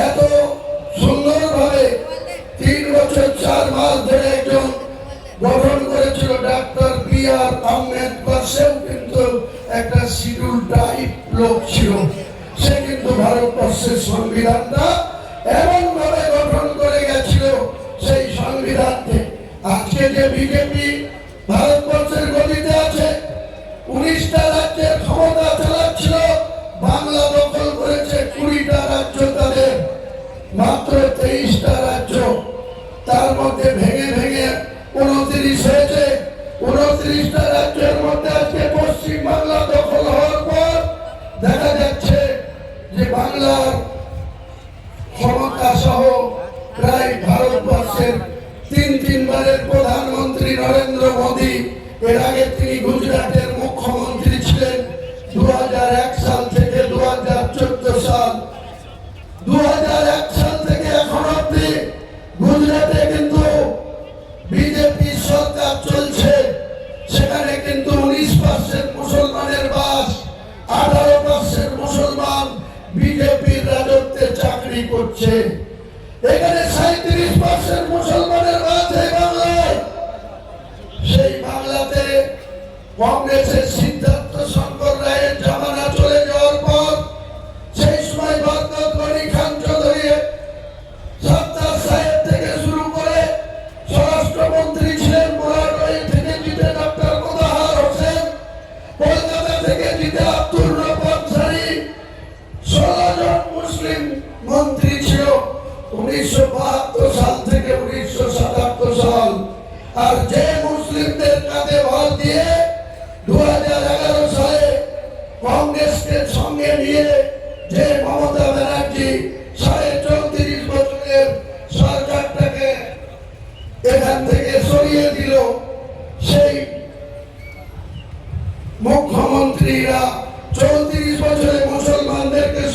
এত সুন্দরভাবে 3 বছর 4 মাস ধরে একজন গঠন করেছিল ডাক্তার বি.আর. আম্বেদকর। সেও কিন্তু একটা শিডিউল টাইপ লোক ছিল। সে কিন্তু ভারতবর্ষের সংবিধানটা এমন ভাবে গঠন করে গেছিল, সেই সংবিধানকে আজকে যে বিজেপি ভারতবর্ষের গদিতে আছে, 19টা রাজ্যের ক্ষমতা চালাচ্ছিল, বাংলা দখল করেছে 20টা রাজ্য তাদের, মাত্র 23টা রাজ্য, তার মধ্যে ভেঙে ভেঙে 29 হয়েছে। 29টা রাজ্যের মধ্যে আজকে পশ্চিম বাংলা দখল হওয়ার পর দেখা যাচ্ছে যে বাংলার ক্ষমতা সহ প্রায় ভারতবর্ষের 3 বারের প্রধানমন্ত্রী নরেন্দ্র মোদী, এর আগে তিনি গুজরাটের মুখ্যমন্ত্রী ছিলেন 2001 সাল থেকে 2014 সাল। 2001 সাল থেকে এখন অব্দি গুজরাটে কিন্তু বিজেপি সরকার চলছে। সেখানে কিন্তু 19% মুসলমানের বাস, 18% মুসলমান বিজেপির রাজত্বে চাকরি করছে। এখানে 37% মুসলমানের বাস এই বাংলায়। সেই বাংলাতে কংগ্রেসের সিদ্ধার্থ শঙ্কর রায়ের জামানা চলে যাওয়ার পর সেই সময় বরকত গনি খান চৌধুরী, সত্তার সাহেব থেকে শুরু করে স্বরাষ্ট্রমন্ত্রী ছিলেন, মোরারবাড়ি থেকে জিতে ডক্টর মোতাহার হোসেন, কলকাতা থেকে জিতে আব্দুর রহমান সারি, 16 জন মুসলিম মন্ত্রী ছিল 1972 সাল থেকে 1977 সাল। আর যে মুসলিমদের কাঁধে ভর দিয়ে 2011 সালে কংগ্রেসকে সঙ্গে নিয়ে যে মমতা ব্যানার্জি 34.5 বছরের সরকারটাকে এখান থেকে সরিয়ে দিল, সেই মুখ্যমন্ত্রীরা 34 বছরে মুসলমানদেরকে শুধু